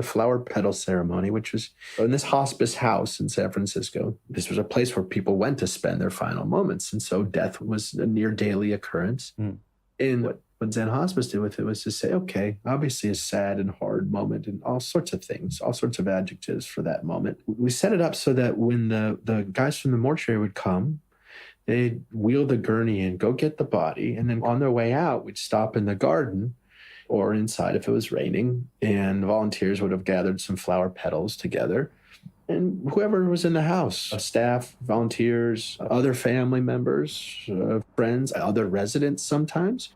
the flower petal ceremony, which was in this hospice house in San Francisco. This was a place where people went to spend their final moments. And so death was a near daily occurrence. And what Zen Hospice did with it was to say, okay, obviously a sad and hard moment and all sorts of things, all sorts of adjectives for that moment. We set it up so that when the guys from the mortuary would come, they'd wheel the gurney and go get the body. And then on their way out, we'd stop in the garden or inside if it was raining. And volunteers would have gathered some flower petals together. And whoever was in the house, staff, volunteers, other family members, friends, other residents sometimes,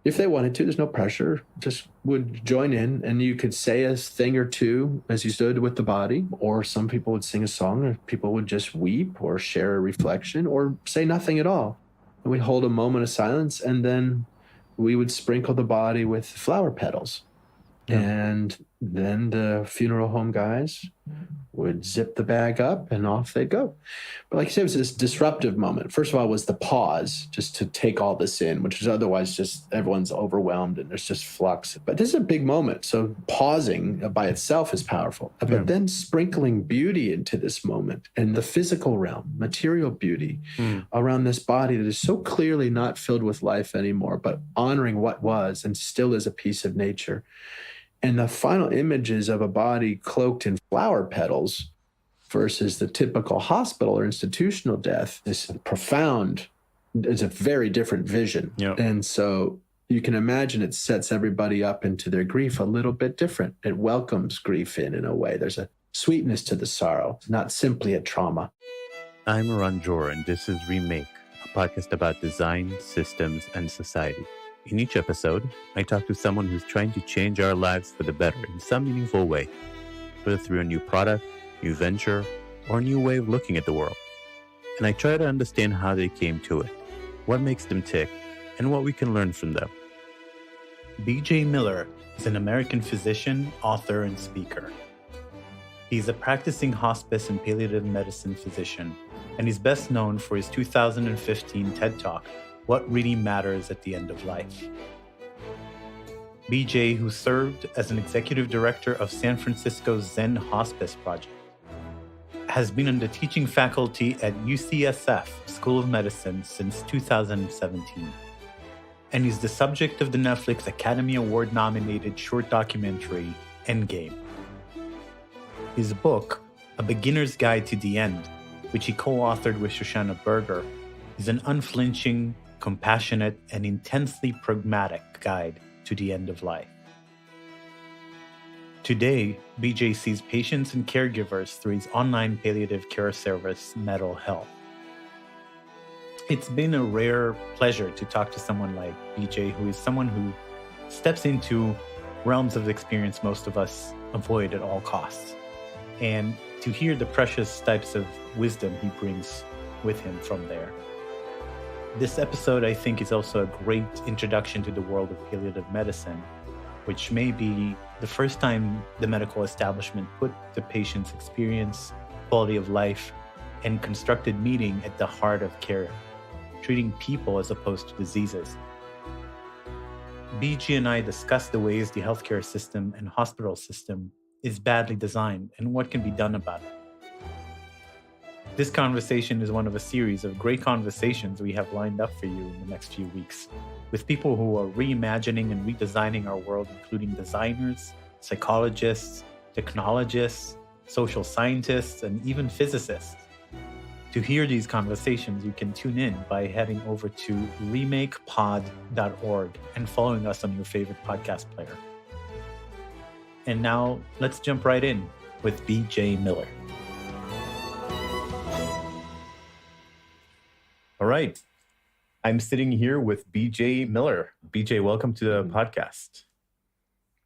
if they wanted to, there's no pressure, just would join in. And you could say a thing or two as you stood with the body, or some people would sing a song, or people would just weep or share a reflection or say nothing at all. And we'd hold a moment of silence, and then we would sprinkle the body with flower petals. Yeah. And then the funeral home guys would zip the bag up and off they'd go. But like I said, it was this disruptive moment. First of all, was the pause just to take all this in, which is otherwise just everyone's overwhelmed and there's just flux. But this is a big moment. So pausing by itself is powerful. But then sprinkling beauty into this moment and the physical realm, material beauty around this body that is so clearly not filled with life anymore, but honoring what was and still is a piece of nature. And the final images of a body cloaked in flower petals versus the typical hospital or institutional death is profound. It's a very different vision. Yep. And so you can imagine it sets everybody up into their grief a little bit different. It welcomes grief in a way. There's a sweetness to the sorrow, not simply a trauma. I'm Ranjor, and this is Remake, a podcast about design, systems, and society. In each episode, I talk to someone who's trying to change our lives for the better in some meaningful way, whether through a new product, new venture, or a new way of looking at the world. And I try to understand how they came to it, what makes them tick, and what we can learn from them. B.J. Miller is an American physician, author, and speaker. He's a practicing hospice and palliative medicine physician, and he's best known for his 2015 TED Talk, What Really Matters at the End of Life. BJ, who served as an executive director of San Francisco's Zen Hospice project, has been on the teaching faculty at UCSF School of Medicine since 2017. And he's the subject of the Netflix Academy Award-nominated short documentary, Endgame. His book, A Beginner's Guide to the End, which he co-authored with Shoshana Berger, is an unflinching, compassionate, and intensely pragmatic guide to the end of life. Today, BJ sees patients and caregivers through his online palliative care service, Mettle Health. It's been a rare pleasure to talk to someone like BJ, who is someone who steps into realms of experience most of us avoid at all costs, and to hear the precious types of wisdom he brings with him from there. This episode, I think, is also a great introduction to the world of palliative medicine, which may be the first time the medical establishment put the patient's experience, quality of life, and constructed meaning at the heart of care, treating people as opposed to diseases. BG and I discussed the ways the healthcare system and hospital system is badly designed and what can be done about it. This conversation is one of a series of great conversations we have lined up for you in the next few weeks with people who are reimagining and redesigning our world, including designers, psychologists, technologists, social scientists, and even physicists. To hear these conversations, you can tune in by heading over to remakepod.org and following us on your favorite podcast player. And now, let's jump right in with B.J. Miller. All right. I'm sitting here with B.J. Miller. B.J., welcome to the podcast.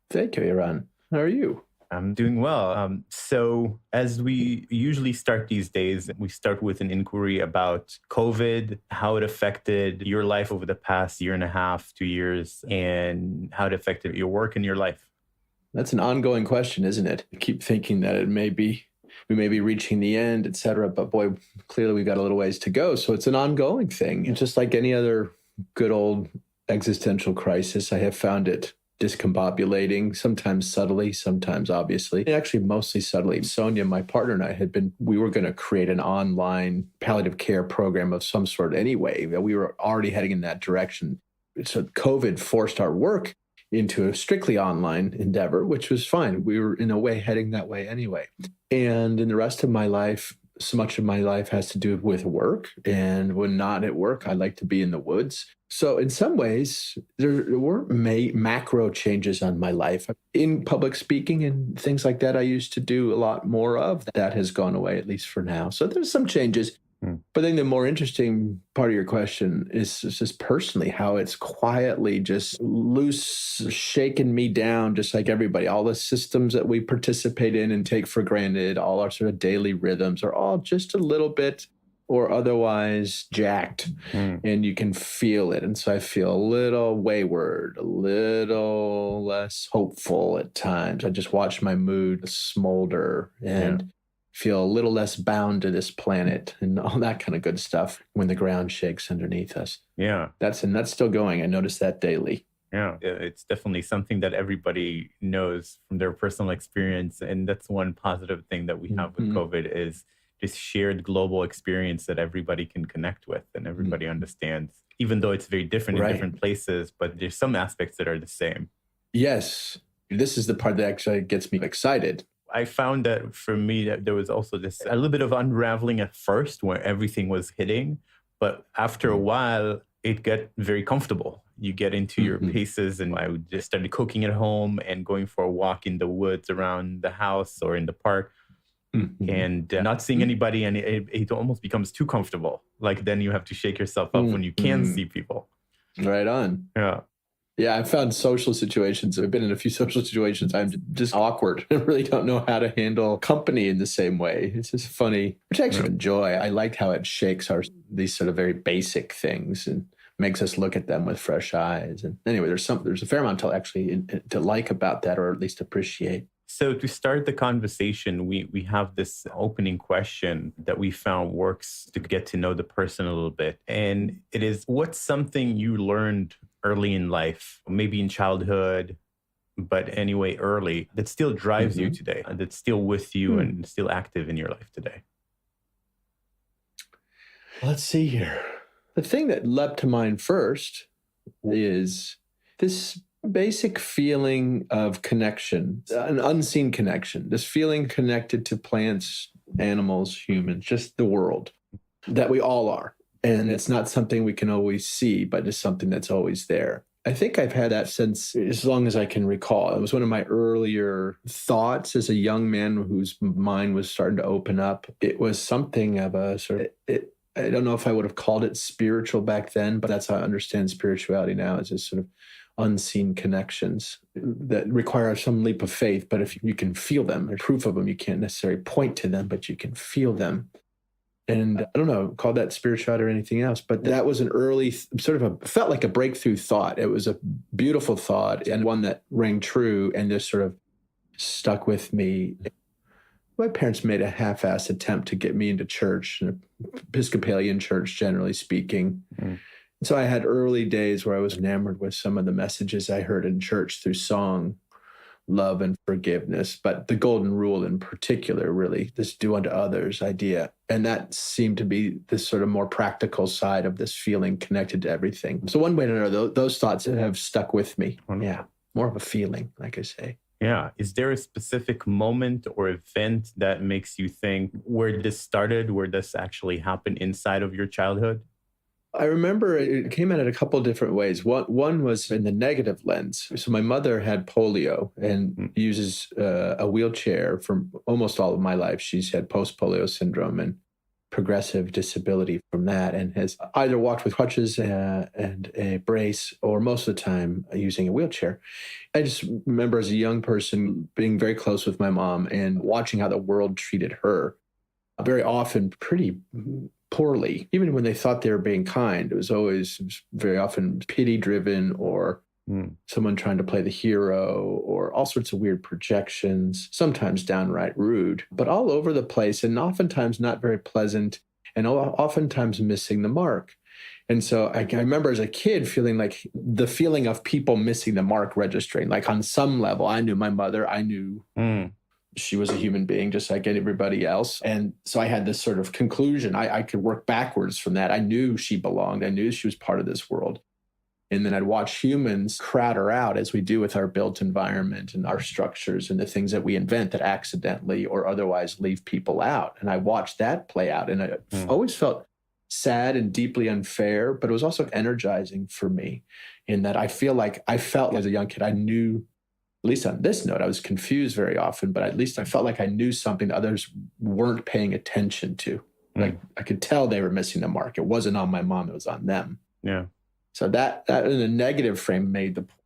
Thank you, Iran. How are you? I'm doing well. So as we usually start these days, we start with an inquiry about COVID, how it affected your life over the past year and a half, 2 years, and how it affected your work and your life. That's an ongoing question, isn't it? I keep thinking that we may be reaching the end, et cetera, but boy, clearly we've got a little ways to go. So it's an ongoing thing. And just like any other good old existential crisis, I have found it discombobulating, sometimes subtly, sometimes obviously, and actually mostly subtly. Sonia, my partner, and I we were going to create an online palliative care program of some sort anyway. We were already heading in that direction. So COVID forced our work into a strictly online endeavor, which was fine. We were in a way heading that way anyway. And in the rest of my life, so much of my life has to do with work. And when not at work, I like to be in the woods. So in some ways, there weren't macro changes on my life. In public speaking and things like that, I used to do a lot more of. That has gone away, at least for now. So there's some changes. But I think the more interesting part of your question is just personally how it's quietly just loose, shaking me down, just like everybody. All the systems that we participate in and take for granted, all our sort of daily rhythms are all just a little bit or otherwise jacked, and you can feel it. And so I feel a little wayward, a little less hopeful at times. I just watch my mood smolder and feel a little less bound to this planet and all that kind of good stuff when the ground shakes underneath us. Yeah. That's still going. I notice that daily. Yeah. It's definitely something that everybody knows from their personal experience. And that's one positive thing that we have with COVID is this shared global experience that everybody can connect with and everybody understands, even though it's very different in different places, but there's some aspects that are the same. Yes. This is the part that actually gets me excited. I found that for me, that there was also this a little bit of unraveling at first where everything was hitting. But after a while, it got very comfortable. You get into your paces, and I would just started cooking at home and going for a walk in the woods around the house or in the park and not seeing anybody. And it almost becomes too comfortable. Like then you have to shake yourself up when you can see people. Right on. Yeah. Yeah, I've found social situations. I've been in a few social situations. I'm just awkward. I really don't know how to handle company in the same way. It's just funny, which I actually enjoy. I like how it shakes these sort of very basic things and makes us look at them with fresh eyes. And anyway, there's a fair amount to like about that, or at least appreciate. So to start the conversation, we have this opening question that we found works to get to know the person a little bit. And it is, what's something you learned early in life, maybe in childhood, but anyway, early, that still drives you today, and that's still with you and still active in your life today? Let's see here. The thing that leapt to mind first is this basic feeling of connection, an unseen connection, this feeling connected to plants, animals, humans, just the world, that we all are. And it's not something we can always see, but it's something that's always there. I think I've had that since as long as I can recall. It was one of my earlier thoughts as a young man whose mind was starting to open up. It was something of a sort of, I don't know if I would have called it spiritual back then, but that's how I understand spirituality now, is this sort of unseen connections that require some leap of faith. But if you can feel them, there's proof of them, you can't necessarily point to them, but you can feel them. And I don't know, call that spirituality or anything else, but that was an early felt like a breakthrough thought. It was a beautiful thought and one that rang true and just sort of stuck with me. My parents made a half-assed attempt to get me into church, an Episcopalian church, generally speaking. So I had early days where I was enamored with some of the messages I heard in church through song, love and forgiveness, but the golden rule in particular, really, this do unto others idea. And that seemed to be this sort of more practical side of this feeling connected to everything. So one way or another, those thoughts have stuck with me. Yeah, more of a feeling, like I say. Yeah. Is there a specific moment or event that makes you think where this started, where this actually happened inside of your childhood? I remember it came out in a couple of different ways. One was in the negative lens. So my mother had polio and uses a wheelchair for almost all of my life. She's had post-polio syndrome and progressive disability from that, and has either walked with crutches and a brace, or most of the time using a wheelchair. I just remember as a young person being very close with my mom and watching how the world treated her, very often pretty poorly. Even when they thought they were being kind, it was very often pity-driven, or someone trying to play the hero, or all sorts of weird projections, sometimes downright rude, but all over the place, and oftentimes not very pleasant, and oftentimes missing the mark. And so I remember as a kid feeling like the feeling of people missing the mark registering. Like on some level, I knew my mother. I knew she was a human being just like everybody else. And so I had this sort of conclusion. I could work backwards from that. I knew she belonged. I knew she was part of this world. And then I'd watch humans crowd her out as we do with our built environment and our structures and the things that we invent that accidentally or otherwise leave people out. And I watched that play out. And I always felt sad and deeply unfair, but it was also energizing for me in that I felt as a young kid, I knew, at least on this note, I was confused very often, but at least I felt like I knew something that others weren't paying attention to. Like I could tell they were missing the mark. It wasn't on my mom, it was on them. Yeah. So that in a negative frame made the point.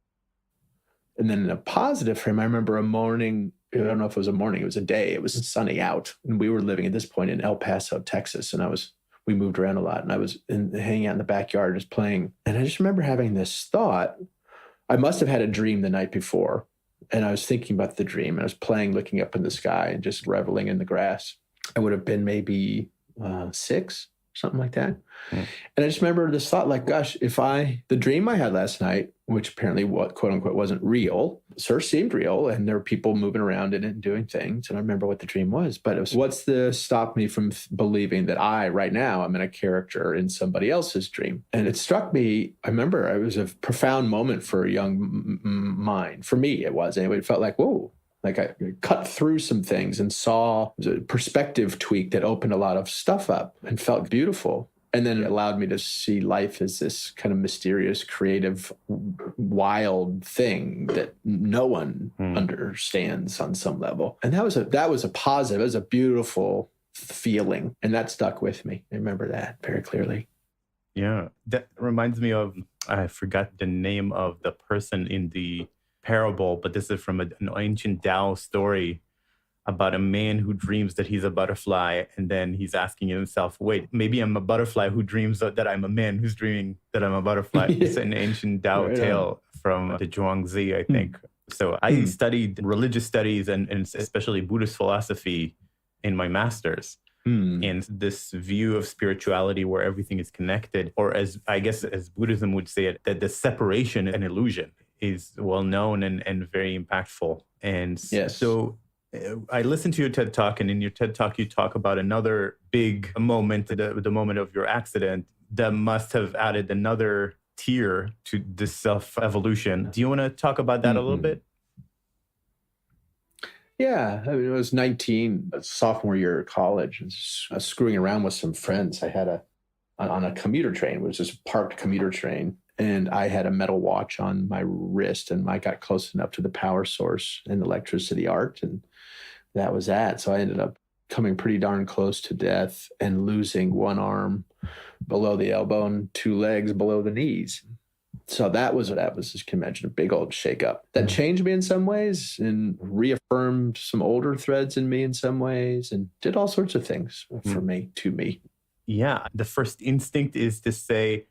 And then in a positive frame, I remember a morning, I don't know if it was a morning, it was a day, it was sunny out. And we were living at this point in El Paso, Texas. And we moved around a lot, and I was hanging out in the backyard just playing. And I just remember having this thought. I must have had a dream the night before, and I was thinking about the dream. And I was playing, looking up in the sky and just reveling in the grass. I would have been maybe 6, something like that. And I just remember this thought like, gosh, the dream I had last night, which apparently quote unquote wasn't real, sure seemed real. And there were people moving around in it and doing things. And I remember what the dream was, but it was, what's to stop me from believing that right now I'm in a character in somebody else's dream? And it struck me, I remember it was a profound moment for a young mind. For me, it was anyway. It felt like, whoa. Like I cut through some things and saw a perspective tweak that opened a lot of stuff up and felt beautiful. And then it allowed me to see life as this kind of mysterious, creative, wild thing that no one understands on some level. And that was a positive, it was a beautiful feeling. And that stuck with me. I remember that very clearly. Yeah. That reminds me of, I forgot the name of the person in the parable, but this is from an ancient Tao story about a man who dreams that he's a butterfly, and then he's asking himself, wait, maybe I'm a butterfly who dreams that I'm a man who's dreaming that I'm a butterfly. It's an ancient Tao tale from the Zhuangzi, I think. So I studied religious studies and especially Buddhist philosophy in my master's. And this view of spirituality where everything is connected, or as Buddhism would say it, that the separation and illusion is well known and very impactful. And so I listened to your TED Talk, and in your TED Talk, you talk about another big moment, the moment of your accident, that must have added another tier to this self-evolution. Do you want to talk about that a little bit? Yeah, I mean, I was 19, sophomore year of college. I was screwing around with some friends. I had on a commuter train, which is a parked commuter train. And I had a metal watch on my wrist, and I got close enough to the power source and electricity arc, and that was that. So I ended up coming pretty darn close to death and losing one arm below the elbow and 2 legs below the knees. So that was, as you can imagine, a big old shakeup. That changed me in some ways and reaffirmed some older threads in me in some ways and did all sorts of things for me, to me. Yeah. The first instinct is to say,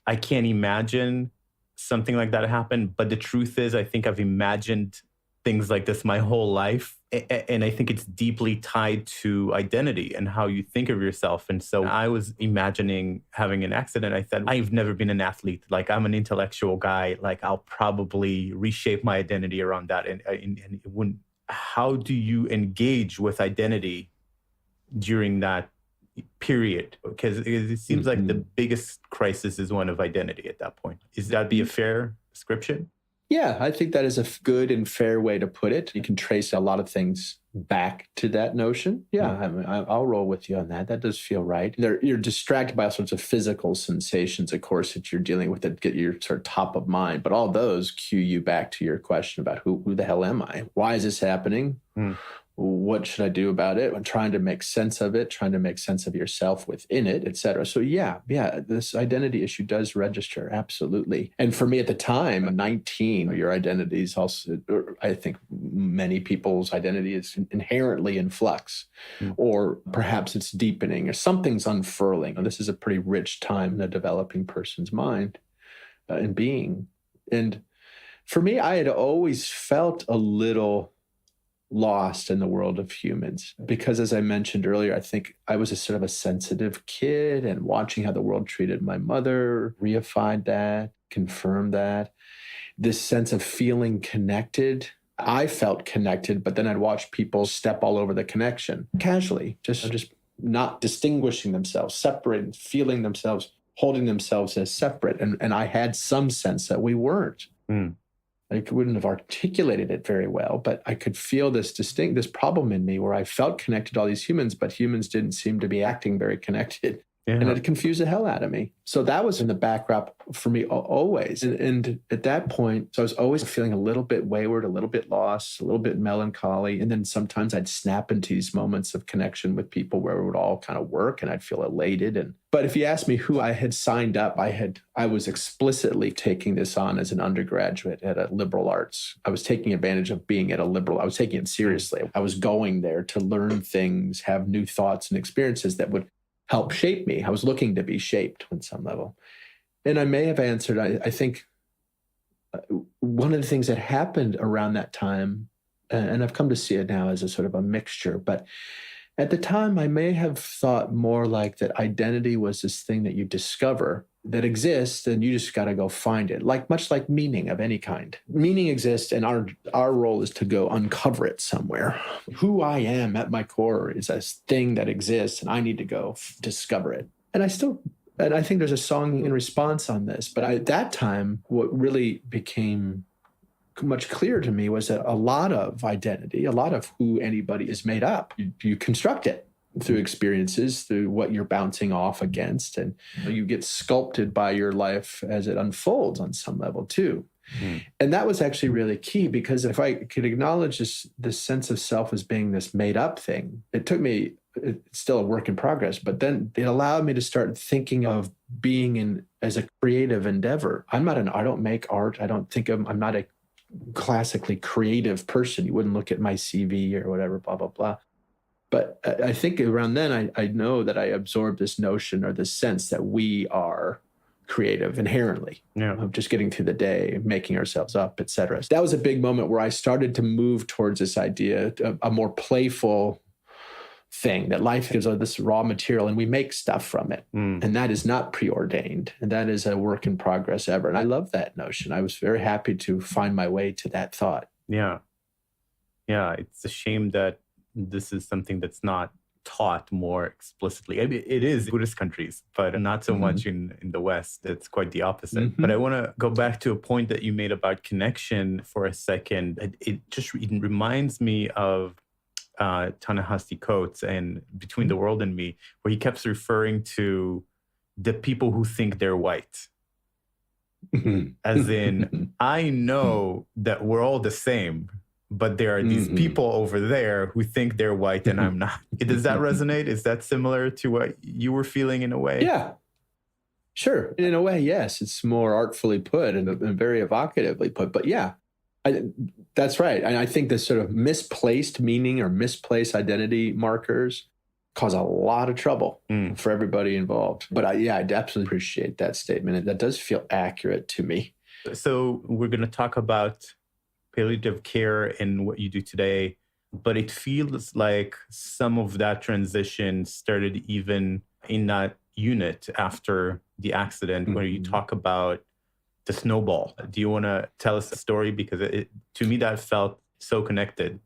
I can't imagine something like that happen. But the truth is, I think I've imagined things like this my whole life. And I think it's deeply tied to identity and how you think of yourself. And so I was imagining having an accident. I said, I've never been an athlete. Like, I'm an intellectual guy. Like, I'll probably reshape my identity around that. And it wouldn't. How do you engage with identity during that period? Because it seems like the biggest crisis is one of identity at that point. Is that be a fair description? Yeah, I think that is a good and fair way to put it. You can trace a lot of things back to that notion. Yeah, I mean, I'll roll with you on that. That does feel right. You're distracted by all sorts of physical sensations, of course, that you're dealing with that get your sort of top of mind. But all those cue you back to your question about who the hell am I? Why is this happening? What should I do about it? I'm trying to make sense of it, trying to make sense of yourself within it, et cetera. So yeah, this identity issue does register, absolutely. And for me at the time, 19, your identity is also, I think many people's identity is inherently in flux, or perhaps it's deepening, or something's unfurling. And this is a pretty rich time in a developing person's mind and being. And for me, I had always felt a little lost in the world of humans. Because as I mentioned earlier, I think I was a sort of a sensitive kid, and watching how the world treated my mother reified that, confirmed that. This sense of feeling connected. I felt connected, but then I'd watch people step all over the connection casually, just not distinguishing themselves, separating, feeling themselves, holding themselves as separate. And I had some sense that we weren't. I wouldn't have articulated it very well, but I could feel this problem in me where I felt connected to all these humans, but humans didn't seem to be acting very connected. Yeah. And it confused the hell out of me. So that was in the backdrop for me always. And at that point, so I was always feeling a little bit wayward, a little bit lost, a little bit melancholy. And then sometimes I'd snap into these moments of connection with people where it would all kind of work and I'd feel elated. But if you ask me who I had signed up, I was explicitly taking this on as an undergraduate at a liberal arts. I was taking advantage of being at a liberal. I was taking it seriously. I was going there to learn things, have new thoughts and experiences that would help shape me. I was looking to be shaped on some level. And I may have answered, I think one of the things that happened around that time, and I've come to see it now as a sort of a mixture, but at the time I may have thought more like that identity was this thing that you discover that exists and you just got to go find it, much like meaning of any kind. Meaning exists and our role is to go uncover it somewhere. Who I am at my core is a thing that exists and I need to go discover it. And I think there's a song in response on this, but at that time, what really became much clearer to me was that a lot of identity, a lot of who anybody is made up, you construct it through experiences, through what you're bouncing off against. And you get sculpted by your life as it unfolds on some level too. And that was actually really key, because if I could acknowledge this sense of self as being this made up thing, it's still a work in progress, but then it allowed me to start thinking of being as a creative endeavor. I don't make art. I'm not a classically creative person. You wouldn't look at my CV or whatever, blah, blah, blah. But I think around then, I know that I absorbed this notion or this sense that we are creative inherently, of just getting through the day, making ourselves up, et cetera. That was a big moment where I started to move towards this idea of a more playful thing, that life gives us this raw material and we make stuff from it. And that is not preordained. And that is a work in progress ever. And I love that notion. I was very happy to find my way to that thought. Yeah. Yeah. It's a shame that this is something that's not taught more explicitly. I mean, it is in Buddhist countries, but not so much in the West. It's quite the opposite. But I want to go back to a point that you made about connection for a second. It reminds me of Ta-Nehisi Coates and Between the World and Me, where he kept referring to the people who think they're white. As in, I know that we're all the same, but there are these people over there who think they're white and I'm not. Does that resonate? Is that similar to what you were feeling in a way? Yeah, sure. In a way, yes. It's more artfully put and very evocatively put. But yeah, that's right. And I think this sort of misplaced meaning or misplaced identity markers cause a lot of trouble for everybody involved. But I absolutely appreciate that statement. And that does feel accurate to me. So we're going to talk about palliative care and what you do today, but it feels like some of that transition started even in that unit after the accident, where you talk about the Snowball. Do you want to tell us a story? Because to me, that felt so connected.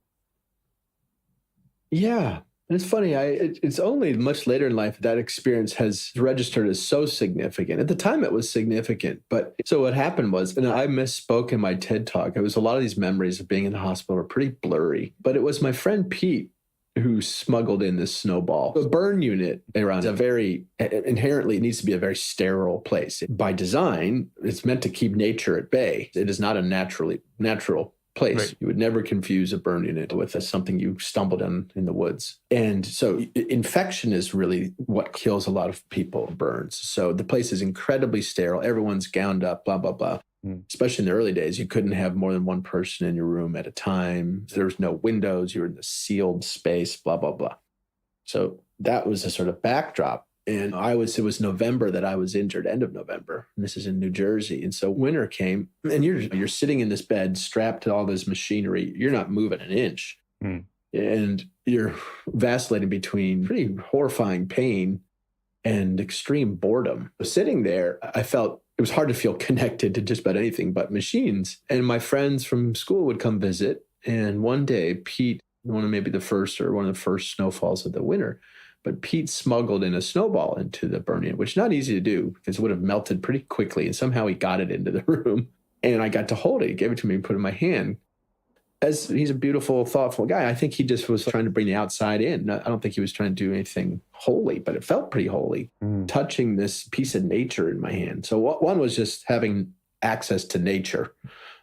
Yeah. And it's funny, it's only much later in life that experience has registered as so significant. At the time, it was significant. But so what happened was, and I misspoke in my TED Talk, it was a lot of these memories of being in the hospital were pretty blurry. But it was my friend Pete who smuggled in this Snowball. The burn unit around inherently, it needs to be a very sterile place. By design, it's meant to keep nature at bay. It is not a natural place. Right. You would never confuse a burn unit with something you stumbled in the woods. And so infection is really what kills a lot of people, burns. So the place is incredibly sterile. Everyone's gowned up, blah, blah, blah. Especially in the early days, you couldn't have more than one person in your room at a time. There was no windows. You were in a sealed space, blah, blah, blah. So that was a sort of backdrop. And it was November that I was injured, end of November. And this is in New Jersey. And so winter came and you're sitting in this bed strapped to all this machinery. You're not moving an inch. And you're vacillating between pretty horrifying pain and extreme boredom. Sitting there, I felt it was hard to feel connected to just about anything but machines. And my friends from school would come visit. And one day, Pete, one of the first snowfalls of the winter, but Pete smuggled in a snowball into the burn-in, which is not easy to do because it would have melted pretty quickly. And somehow he got it into the room. And I got to hold it. He gave it to me and put it in my hand. As he's a beautiful, thoughtful guy, I think he just was trying to bring the outside in. I don't think he was trying to do anything holy, but it felt pretty holy, touching this piece of nature in my hand. So one was just having access to nature,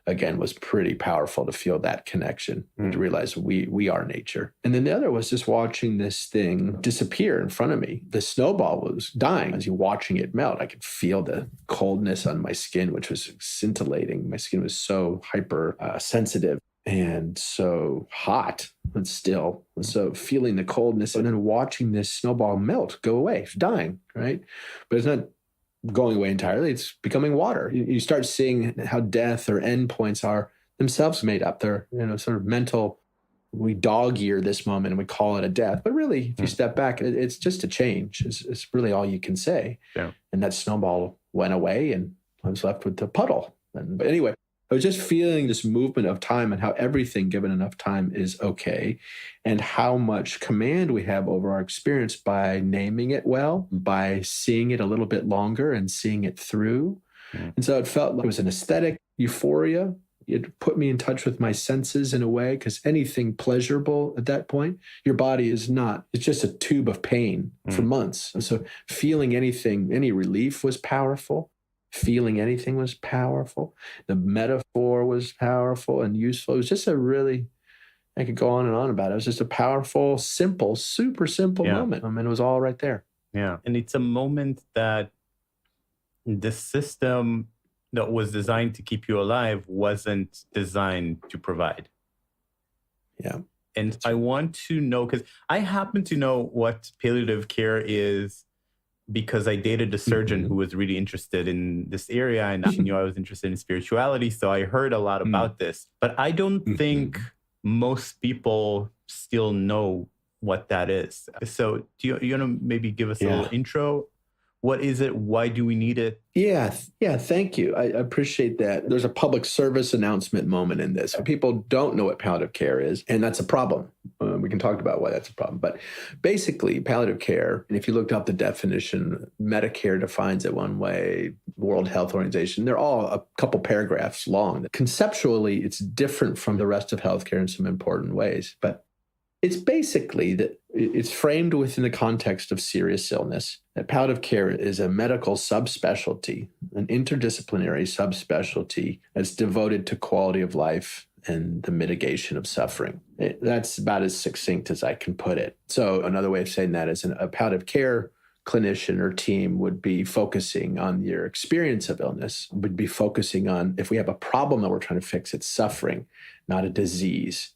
again, was pretty powerful to feel that connection and to realize we are nature. And then the other was just watching this thing disappear in front of me. The snowball was dying. As you're watching it melt, I could feel the coldness on my skin, which was scintillating. My skin was so hyper sensitive and so hot and still. So feeling the coldness and then watching this snowball melt, go away, it's dying, right? But it's not going away entirely. It's becoming water. You start seeing how death or endpoints are themselves made up. They're, sort of mental. We dog ear this moment and we call it a death. But really, if you step back, it's just a change. It's really all you can say. Yeah. And that snowball went away and I was left with the puddle. But anyway, I was just feeling this movement of time and how everything given enough time is okay, and how much command we have over our experience by naming it well, by seeing it a little bit longer and seeing it through. And so it felt like it was an aesthetic euphoria. It put me in touch with my senses in a way, because anything pleasurable at that point, your body is not. It's just a tube of pain for months. And so feeling anything, any relief was powerful. Feeling anything was powerful. The metaphor was powerful and useful. It was just I could go on and on about it. It was just a powerful, simple, super simple moment. I mean, it was all right there. Yeah. And it's a moment that the system that was designed to keep you alive wasn't designed to provide. Yeah. And I want to know, because I happen to know what palliative care is, because I dated a surgeon who was really interested in this area, and she knew I was interested in spirituality. So I heard a lot about this, but I don't think most people still know what that is. So do you want to maybe give us a little intro? What is it? Why do we need it? Yeah, thank you. I appreciate that. There's a public service announcement moment in this. People don't know what palliative care is, and that's a problem. We can talk about why that's a problem. But basically, palliative care, and if you looked up the definition, Medicare defines it one way, World Health Organization, they're all a couple paragraphs long. Conceptually, it's different from the rest of healthcare in some important ways, but it's basically that it's framed within the context of serious illness. That palliative care is a medical subspecialty, an interdisciplinary subspecialty that's devoted to quality of life and the mitigation of suffering. That's about as succinct as I can put it. So another way of saying that is a palliative care clinician or team would be focusing on your experience of illness, would be focusing on, if we have a problem that we're trying to fix, it's suffering, not a disease.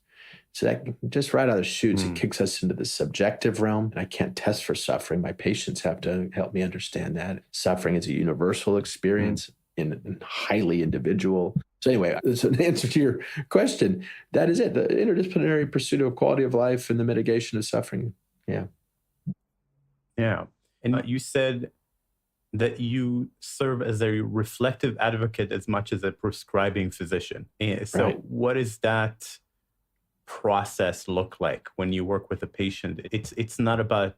So that just right out of the chutes, it kicks us into the subjective realm. And I can't test for suffering. My patients have to help me understand that. Suffering is a universal experience and highly individual. So anyway, so in answer to your question, that is it. The interdisciplinary pursuit of quality of life and the mitigation of suffering. Yeah. Yeah. And you said that you serve as a reflective advocate as much as a prescribing physician. And so what is that process look like when you work with a patient? It's not about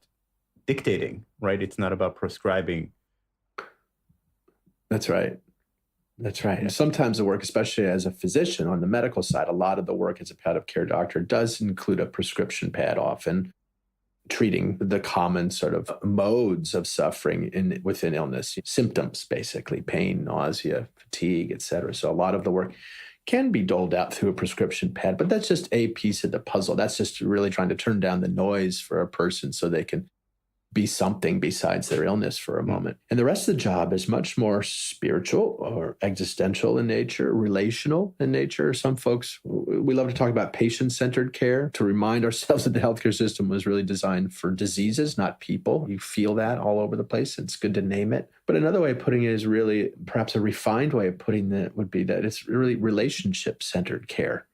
dictating, right? It's not about prescribing. That's right. Sometimes the work, especially as a physician on the medical side, a lot of the work as a palliative care doctor does include a prescription pad, often treating the common sort of modes of suffering within illness, symptoms, basically pain, nausea, fatigue, etc. So a lot of the work can be doled out through a prescription pad, but that's just a piece of the puzzle. That's just really trying to turn down the noise for a person so they can be something besides their illness for a moment. And the rest of the job is much more spiritual or existential in nature, relational in nature. Some folks, we love to talk about patient-centered care, to remind ourselves that the healthcare system was really designed for diseases, not people. You feel that all over the place. It's good to name it. But another way of putting it is really, perhaps a refined way of putting it would be that it's really relationship-centered care.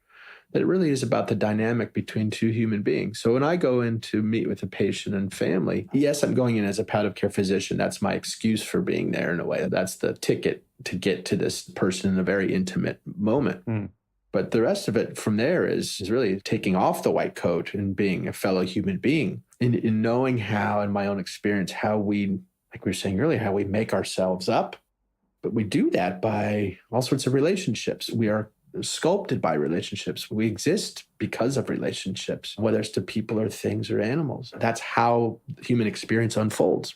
It really is about the dynamic between two human beings. So when I go in to meet with a patient and family, yes, I'm going in as a palliative care physician. That's my excuse for being there in a way. That's the ticket to get to this person in a very intimate moment. But the rest of it from there is really taking off the white coat and being a fellow human being, in knowing how, in my own experience, how we, like we were saying earlier, how we make ourselves up. But we do that by all sorts of relationships. We are sculpted by relationships. We exist because of relationships, whether it's to people or things or animals. That's how human experience unfolds.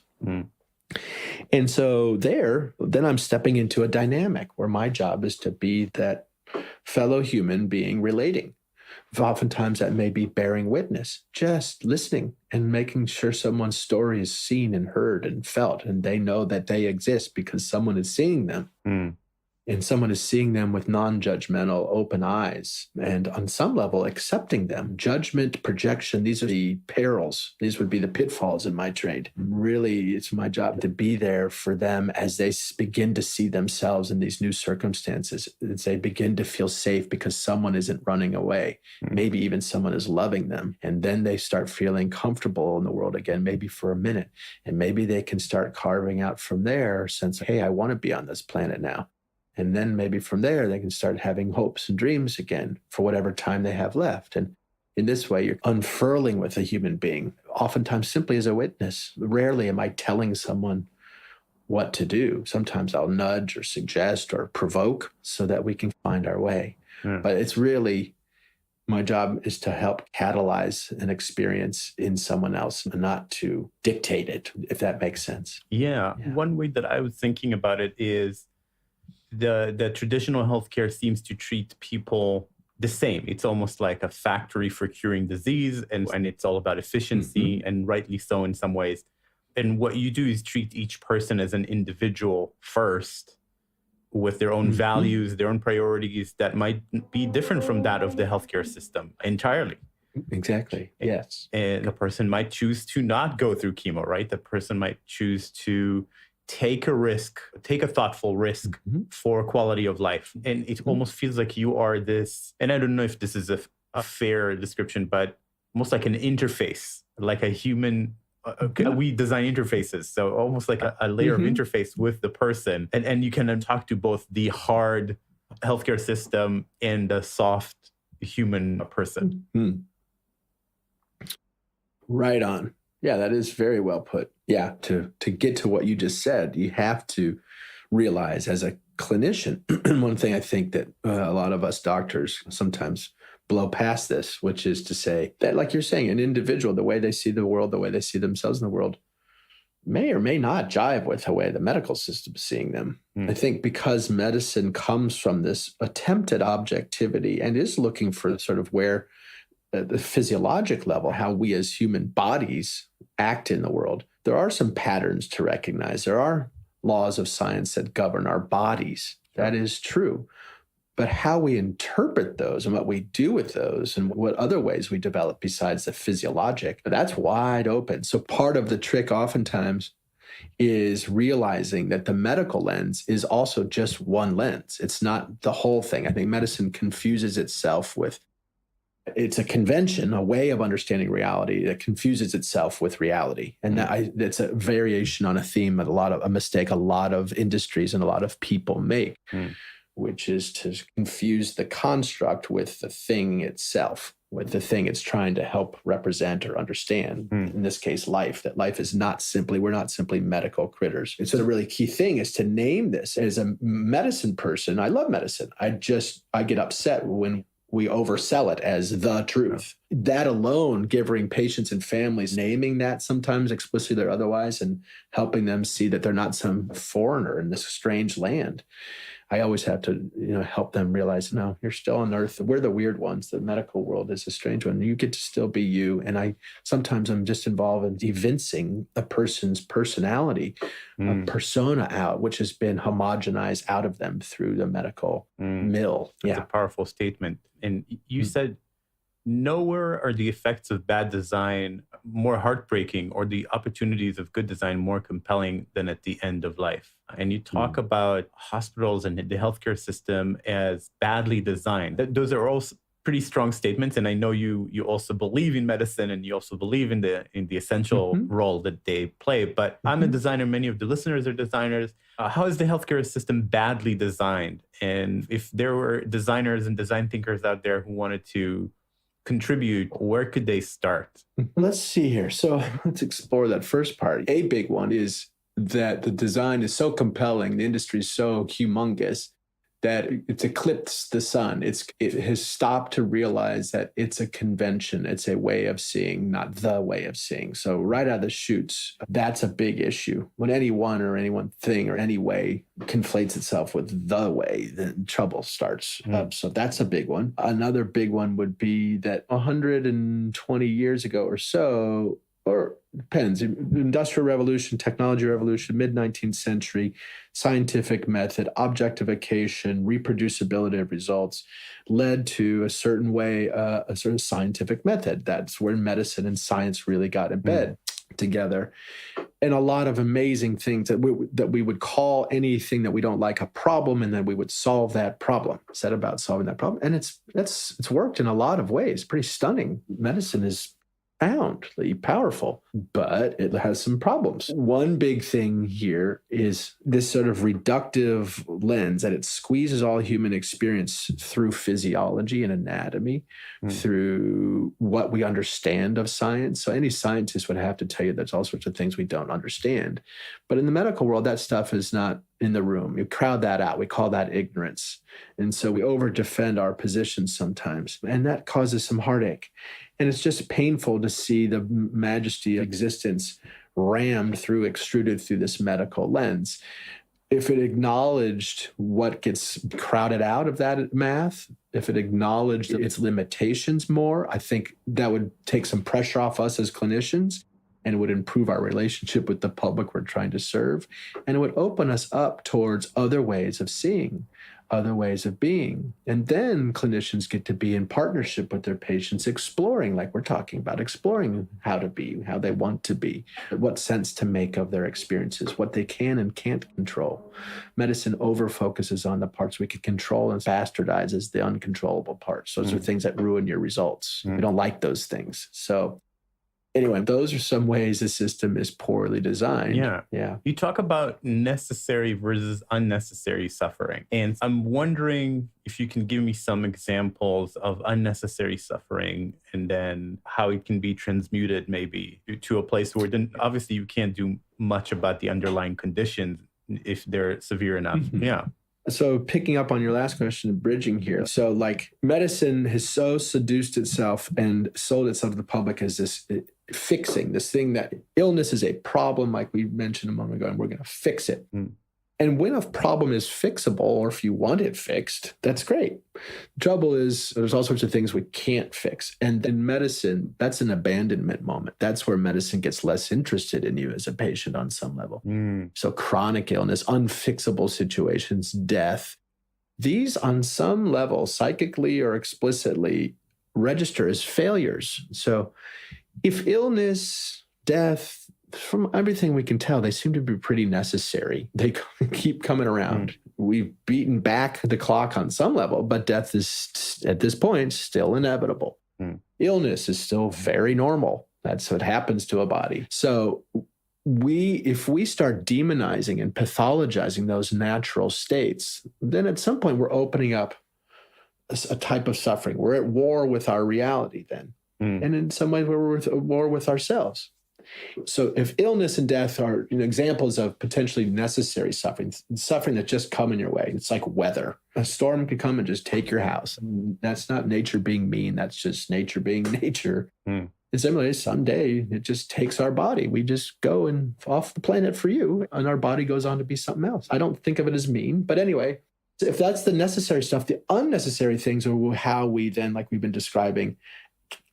And so then I'm stepping into a dynamic where my job is to be that fellow human being relating. Oftentimes that may be bearing witness, just listening and making sure someone's story is seen and heard and felt, and they know that they exist because someone is seeing them. And someone is seeing them with non-judgmental, open eyes, and on some level, accepting them. Judgment, projection, these are the perils. These would be the pitfalls in my trade. Really, it's my job to be there for them as they begin to see themselves in these new circumstances, as they begin to feel safe because someone isn't running away. Maybe even someone is loving them. And then they start feeling comfortable in the world again, maybe for a minute. And maybe they can start carving out from there a sense of, hey, I want to be on this planet now. And then maybe from there, they can start having hopes and dreams again for whatever time they have left. And in this way, you're unfurling with a human being, oftentimes simply as a witness. Rarely am I telling someone what to do. Sometimes I'll nudge or suggest or provoke so that we can find our way. But it's really, my job is to help catalyze an experience in someone else and not to dictate it, if that makes sense. Yeah. One way that I was thinking about it is the traditional healthcare seems to treat people the same. It's almost like a factory for curing disease, and it's all about efficiency, and rightly so in some ways. And what you do is treat each person as an individual first, with their own values, their own priorities that might be different from that of the healthcare system entirely. Exactly. Yes. And a person might choose to not go through chemo, right? The person might choose to take a risk, take a thoughtful risk for quality of life. And it almost feels like you are this, and I don't know if this is a fair description, but almost like an interface, like a human, we design interfaces. So almost like a layer of interface with the person. And you can talk to both the hard healthcare system and the soft human person. Right on. Yeah, that is very well put. Yeah, to get to what you just said, you have to realize as a clinician, one thing I think that a lot of us doctors sometimes blow past this, which is to say that, like you're saying, an individual, the way they see the world, the way they see themselves in the world, may or may not jive with the way the medical system is seeing them. I think because medicine comes from this attempt at objectivity and is looking for sort of where the physiologic level, how we as human bodies act in the world, there are some patterns to recognize. There are laws of science that govern our bodies. That is true. But how we interpret those and what we do with those and what other ways we develop besides the physiologic, that's wide open. So part of the trick oftentimes is realizing that the medical lens is also just one lens. It's not the whole thing. I think medicine confuses itself with, it's a convention, a way of understanding reality that confuses itself with reality. And that's a variation on a theme that a mistake a lot of industries and a lot of people make, which is to confuse the construct with the thing itself, with the thing it's trying to help represent or understand. In this case, life, that life is not simply, we're not simply medical critters. It's a really key thing is to name this. As a medicine person, I love medicine. I get upset when we oversell it as the truth. That alone, giving patients and families naming that sometimes explicitly or otherwise and helping them see that they're not some foreigner in this strange land. I always have to, help them realize, no, you're still on earth. We're the weird ones. The medical world is a strange one. You get to still be you. And sometimes I'm just involved in evincing a person's personality, a persona out, which has been homogenized out of them through the medical mill. That's a powerful statement. And you said, nowhere are the effects of bad design more heartbreaking or the opportunities of good design more compelling than at the end of life. And you talk about hospitals and the healthcare system as badly designed. Those are all pretty strong statements. And I know you also believe in medicine, and you also believe in the essential role that they play. But I'm a designer. Many of the listeners are designers. How is the healthcare system badly designed? And if there were designers and design thinkers out there who wanted to contribute, where could they start? Let's see here. So let's explore that first part. A big one is that the design is so compelling, the industry is so humongous that it's eclipsed the sun. It has stopped to realize that it's a convention. It's a way of seeing, not the way of seeing. So right out of the chutes, that's a big issue. When anyone or any one thing or any way conflates itself with the way, then trouble starts. So that's a big one. Another big one would be that 120 years ago or so, or depends, Industrial Revolution, Technology Revolution, mid-19th century, scientific method, objectification, reproducibility of results led to a certain way, a certain scientific method. That's where medicine and science really got in bed together. And a lot of amazing things that we would call anything that we don't like a problem, and then we would solve that problem, set about solving that problem. And it's worked in a lot of ways, pretty stunning. Medicine is profoundly powerful, but it has some problems. One big thing here is this sort of reductive lens that it squeezes all human experience through physiology and anatomy, through what we understand of science. So any scientist would have to tell you there's all sorts of things we don't understand. But in the medical world, that stuff is not in the room. You crowd that out. We call that ignorance. And so we over-defend our positions sometimes, and that causes some heartache. And it's just painful to see the majesty of existence extruded through this medical lens. If it acknowledged what gets crowded out of that math, if it acknowledged its limitations more, I think that would take some pressure off us as clinicians, and it would improve our relationship with the public we're trying to serve. And it would open us up towards other ways of seeing, other ways of being. And then clinicians get to be in partnership with their patients, exploring, like we're talking about, exploring how to be, how they want to be, what sense to make of their experiences, what they can and can't control. Medicine over-focuses on the parts we can control and bastardizes the uncontrollable parts. Those are things that ruin your results. We don't like those things. So anyway, those are some ways the system is poorly designed. Yeah. You talk about necessary versus unnecessary suffering. And I'm wondering if you can give me some examples of unnecessary suffering, and then how it can be transmuted maybe to a place where then obviously you can't do much about the underlying conditions if they're severe enough. Yeah. So picking up on your last question, bridging here. So like medicine has so seduced itself and sold itself to the public as this fixing, this thing that illness is a problem, like we mentioned a moment ago, and we're going to fix it. And when a problem is fixable, or if you want it fixed, that's great. The trouble is there's all sorts of things we can't fix. And in medicine, that's an abandonment moment. That's where medicine gets less interested in you as a patient on some level. So chronic illness, unfixable situations, death, these on some level, psychically or explicitly, register as failures. So if illness, death, from everything we can tell, they seem to be pretty necessary. They keep coming around. We've beaten back the clock on some level, but death is, at this point, still inevitable. Illness is still very normal. That's what happens to a body. So if we start demonizing and pathologizing those natural states, then at some point we're opening up a type of suffering. We're at war with our reality then. And in some ways we're at war with ourselves. So if illness and death are examples of potentially necessary suffering that just come in your way, it's like weather. A storm could come and just take your house. That's not nature being mean. That's just nature being nature. And similarly, someday it just takes our body. We just go and off the planet for you, and our body goes on to be something else. I don't think of it as mean, but anyway, if that's the necessary stuff, the unnecessary things are how we then, like we've been describing,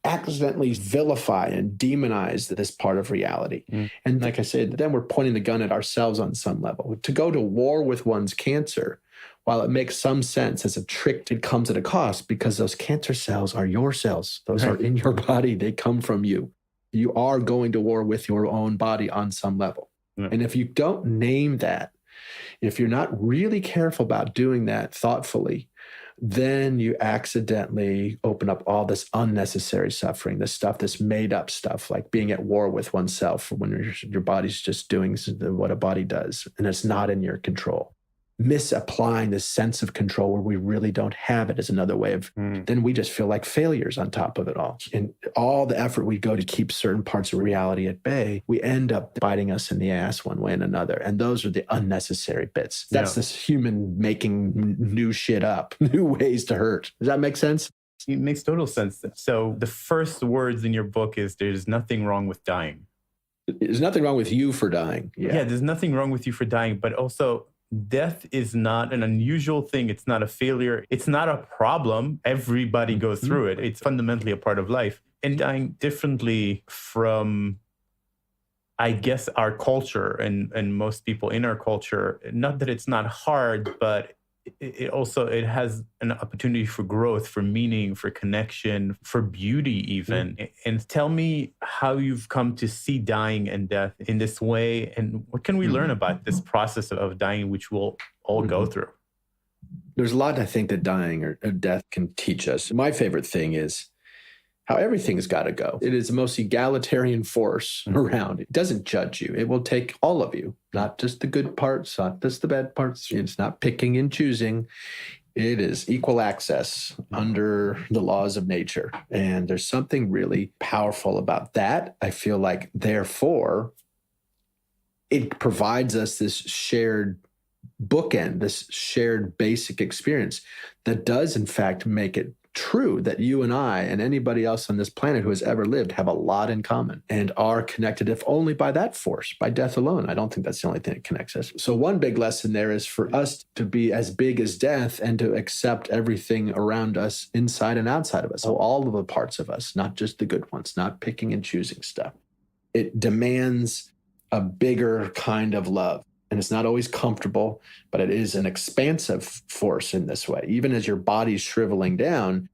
accidentally vilify and demonize this part of reality. And like I said, then we're pointing the gun at ourselves on some level. To go to war with one's cancer, while it makes some sense as a trick, it comes at a cost, because those cancer cells are your cells. Those are in your body. They come from you. You are going to war with your own body on some level. And if you don't name that, if you're not really careful about doing that thoughtfully, then you accidentally open up all this unnecessary suffering, the stuff, this made up stuff, like being at war with oneself when your body's just doing what a body does, and it's not in your control. Misapplying this sense of control where we really don't have it is another way of, then we just feel like failures on top of it all. And all the effort we go to keep certain parts of reality at bay, we end up biting us in the ass one way and another. And those are the unnecessary bits. That's this human making new shit up, new ways to hurt. Does that make sense? It makes total sense. So the first words in your book is there's nothing wrong with dying. There's nothing wrong with you for dying. Yeah, there's nothing wrong with you for dying, but also death is not an unusual thing. It's not a failure. It's not a problem. Everybody goes through it. It's fundamentally a part of life. And dying differently from, I guess, our culture and most people in our culture, not that it's not hard, but it has an opportunity for growth, for meaning, for connection, for beauty even. And tell me how you've come to see dying and death in this way, and what can we learn about this process of dying, which we'll all go through? There's a lot I think that dying or death can teach us. My favorite thing is how everything's got to go. It is the most egalitarian force around. It doesn't judge you. It will take all of you, not just the good parts, not just the bad parts. It's not picking and choosing. It is equal access under the laws of nature. And there's something really powerful about that. I feel like, therefore, it provides us this shared bookend, this shared basic experience that does, in fact, make it true that you and I and anybody else on this planet who has ever lived have a lot in common and are connected, if only by that force, by death alone. I don't think that's the only thing that connects us. So one big lesson there is for us to be as big as death and to accept everything around us, inside and outside of us. So all of the parts of us, not just the good ones, not picking and choosing stuff. It demands a bigger kind of love. And it's not always comfortable, but it is an expansive force in this way. Even as your body's shriveling down,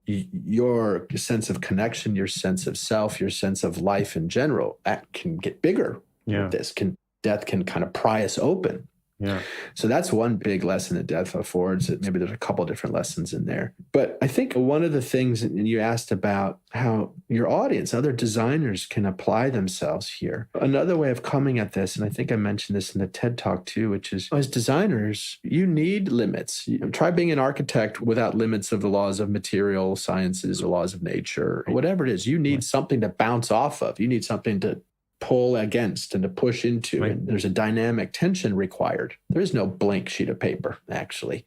your sense of connection, your sense of self, your sense of life in general, that can get bigger. Death can kind of pry us open. Yeah. So that's one big lesson that death affords. Maybe there's a couple different lessons in there. But I think one of the things, and you asked about how your audience, other designers can apply themselves here. Another way of coming at this, and I think I mentioned this in the TED Talk too, which is as designers, you need limits. Try being an architect without limits of the laws of material sciences or laws of nature, or whatever it is. You need something to bounce off of. You need something to pull against and to push into. Right. And there's a dynamic tension required. There is no blank sheet of paper, actually.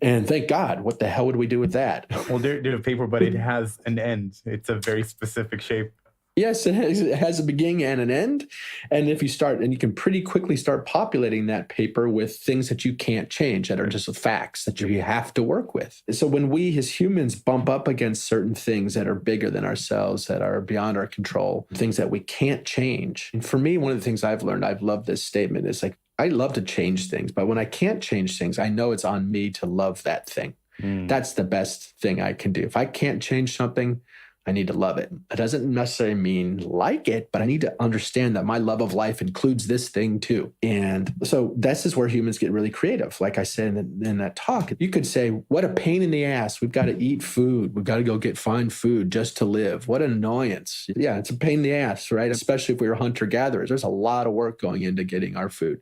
And thank God, what the hell would we do with that? Well, there's a paper, but it has an end. It's a very specific shape. Yes, it has a beginning and an end. And if you start, and you can pretty quickly start populating that paper with things that you can't change, that are just facts that you have to work with. So when we as humans bump up against certain things that are bigger than ourselves, that are beyond our control, things that we can't change. And for me, one of the things I've learned, I've loved this statement, is like, I love to change things, but when I can't change things, I know it's on me to love that thing. That's the best thing I can do. If I can't change something, I need to love it. It doesn't necessarily mean like it, but I need to understand that my love of life includes this thing too. And so this is where humans get really creative. Like I said in that talk, you could say, what a pain in the ass. We've got to eat food. We've got to go find food just to live. What an annoyance. Yeah, it's a pain in the ass, right? Especially if we were hunter-gatherers. There's a lot of work going into getting our food,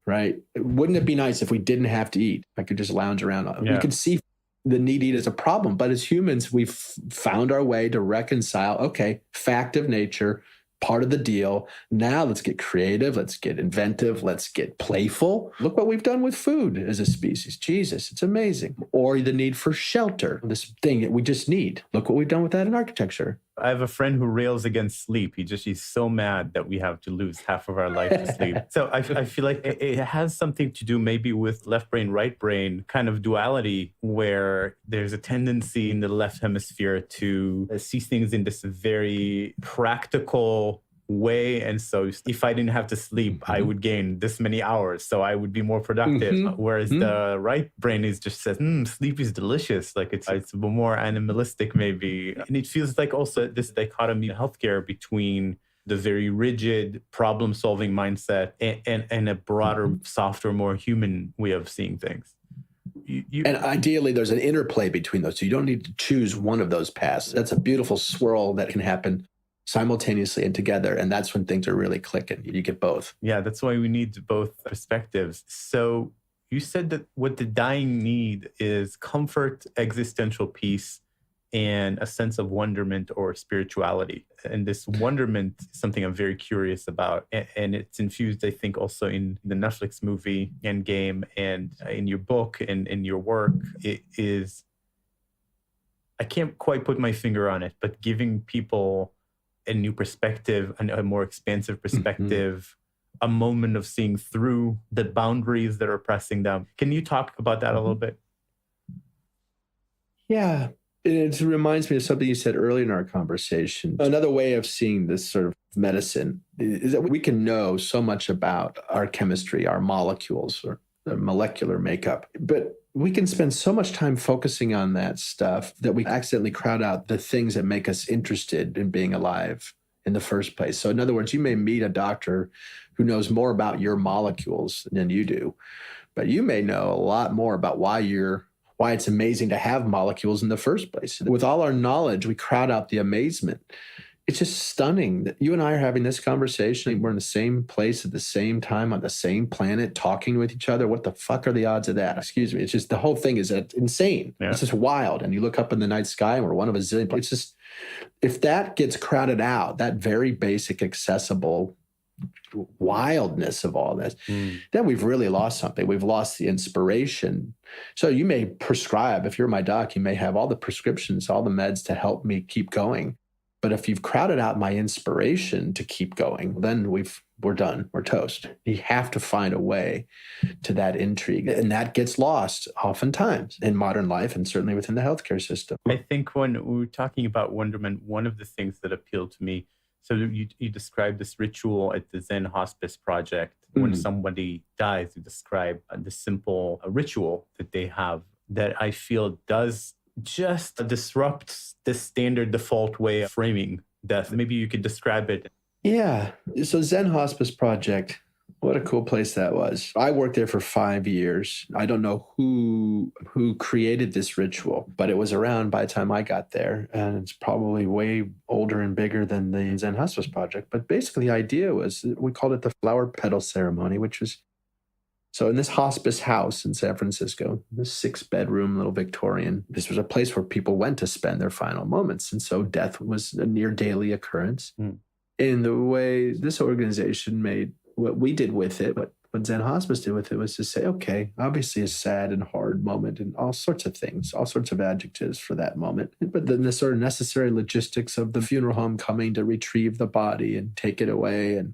right? Wouldn't it be nice if we didn't have to eat? I could just lounge around. Yeah. We could see the need eat as a problem. But as humans, we've found our way to reconcile, okay, fact of nature, part of the deal. Now let's get creative. Let's get inventive. Let's get playful. Look what we've done with food as a species. Jesus, it's amazing. Or the need for shelter, this thing that we just need. Look what we've done with that in architecture. I have a friend who rails against sleep. He's so mad that we have to lose half of our life to sleep. So I feel like it has something to do maybe with left brain, right brain kind of duality, where there's a tendency in the left hemisphere to see things in this very practical way. And so if I didn't have to sleep, I would gain this many hours. So I would be more productive. Whereas the right brain just says, sleep is delicious. Like it's more animalistic maybe. And it feels like also this dichotomy in healthcare between the very rigid problem-solving mindset and a broader, softer, more human way of seeing things. And ideally, there's an interplay between those two. You don't need to choose one of those paths. That's a beautiful swirl that can happen simultaneously and together. And that's when things are really clicking. You get both. Yeah, that's why we need both perspectives. So you said that what the dying need is comfort, existential peace, and a sense of wonderment or spirituality. And this wonderment is something I'm very curious about. And it's infused, I think, also in the Netflix movie Endgame and in your book and in your work. It is, I can't quite put my finger on it, but giving people a new perspective, a more expansive perspective, a moment of seeing through the boundaries that are pressing them. Can you talk about that a little bit? Yeah. It reminds me of something you said earlier in our conversation. Another way of seeing this sort of medicine is that we can know so much about our chemistry, our molecules, or the molecular makeup, but we can spend so much time focusing on that stuff that we accidentally crowd out the things that make us interested in being alive in the first place. So in other words, you may meet a doctor who knows more about your molecules than you do, but you may know a lot more about why it's amazing to have molecules in the first place. With all our knowledge, we crowd out the amazement. It's just stunning that you and I are having this conversation. We're in the same place at the same time on the same planet talking with each other. What the fuck are the odds of that? Excuse me. It's just the whole thing is insane. Yeah. It's just wild. And you look up in the night sky and we're one of a zillion. It's just, if that gets crowded out, that very basic, accessible wildness of all this, then we've really lost something. We've lost the inspiration. So you may prescribe, if you're my doc, you may have all the prescriptions, all the meds to help me keep going. But if you've crowded out my inspiration to keep going, then we're done. We're toast. You have to find a way to that intrigue. And that gets lost oftentimes in modern life and certainly within the healthcare system. I think when we were talking about Wonderment, one of the things that appealed to me, so you described this ritual at the Zen Hospice Project. When somebody dies, you describe the simple ritual that they have that I feel does just disrupt the standard default way of framing death. Maybe you could describe it. Yeah. So Zen Hospice Project, what a cool place that was. I worked there for 5 years. I don't know who created this ritual, but it was around by the time I got there. And it's probably way older and bigger than the Zen Hospice Project. But basically the idea was, we called it the flower petal ceremony, which was, so in this hospice house in San Francisco, this 6-bedroom little Victorian, this was a place where people went to spend their final moments. And so death was a near daily occurrence. In the way this organization made what we did with it, what Zen Hospice did with it was to say, okay, obviously a sad and hard moment and all sorts of things, all sorts of adjectives for that moment. But then the sort of necessary logistics of the funeral home coming to retrieve the body and take it away and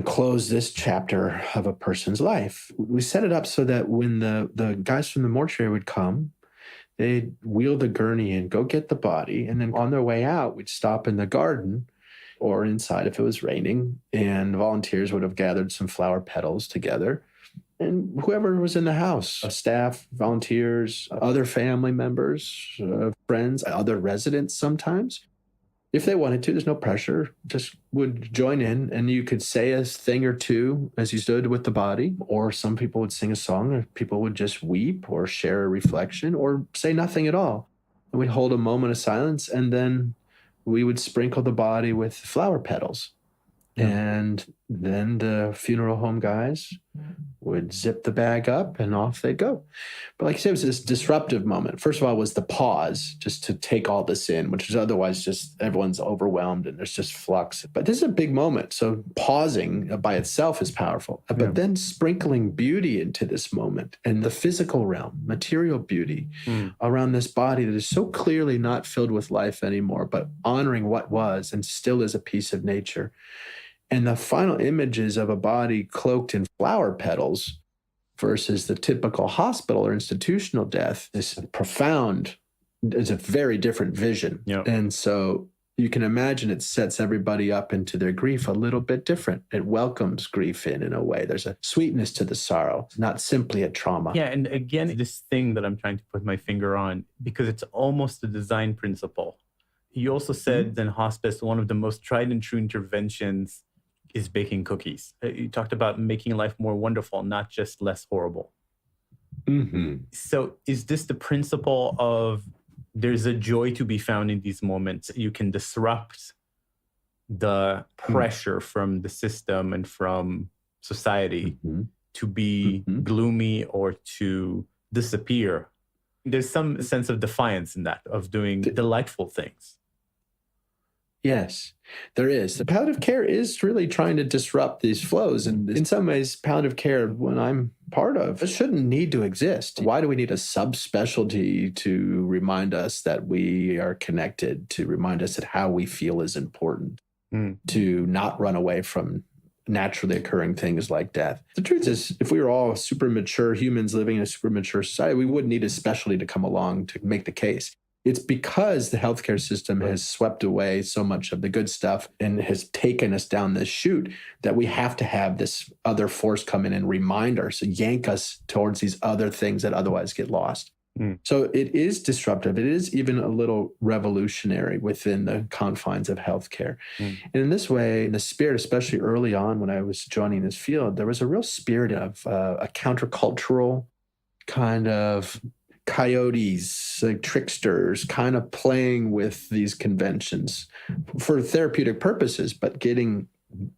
close this chapter of a person's life. We set it up so that when the guys from the mortuary would come, they'd wheel the gurney and go get the body. And then on their way out, we'd stop in the garden or inside if it was raining, and volunteers would have gathered some flower petals together. And whoever was in the house, staff, volunteers, other family members, friends, other residents sometimes, if they wanted to, there's no pressure, just would join in, and you could say a thing or two as you stood with the body, or some people would sing a song, or people would just weep or share a reflection or say nothing at all. And we'd hold a moment of silence, and then we would sprinkle the body with flower petals. And then the funeral home guys would zip the bag up and off they'd go. But like I said, it was this disruptive moment. First of all, was the pause just to take all this in, which is otherwise just everyone's overwhelmed and there's just flux. But this is a big moment. So pausing by itself is powerful. But then sprinkling beauty into this moment and the physical realm, material beauty around this body that is so clearly not filled with life anymore, but honoring what was and still is a piece of nature. And the final images of a body cloaked in flower petals versus the typical hospital or institutional death is profound. It's a very different vision. And so you can imagine it sets everybody up into their grief a little bit different. It welcomes grief in a way. There's a sweetness to the sorrow, not simply a trauma. Yeah, and again, this thing that I'm trying to put my finger on, because it's almost a design principle. You also said in hospice, one of the most tried and true interventions is baking cookies. You talked about making life more wonderful, not just less horrible. So is this the principle of there's a joy to be found in these moments? You can disrupt the pressure from the system and from society to be gloomy or to disappear. There's some sense of defiance in that, of doing delightful things. Yes, there is. The palliative care is really trying to disrupt these flows. And in some ways, palliative care, when I'm part of, it shouldn't need to exist. Why do we need a subspecialty to remind us that we are connected, to remind us that how we feel is important, to not run away from naturally occurring things like death? The truth is, if we were all super mature humans living in a super mature society, we wouldn't need a specialty to come along to make the case. It's because the healthcare system has swept away so much of the good stuff and has taken us down this chute that we have to have this other force come in and remind us, yank us towards these other things that otherwise get lost. So it is disruptive. It is even a little revolutionary within the confines of healthcare. And in this way, in the spirit, especially early on when I was joining this field, there was a real spirit of a countercultural kind of coyotes, like tricksters, kind of playing with these conventions for therapeutic purposes, but getting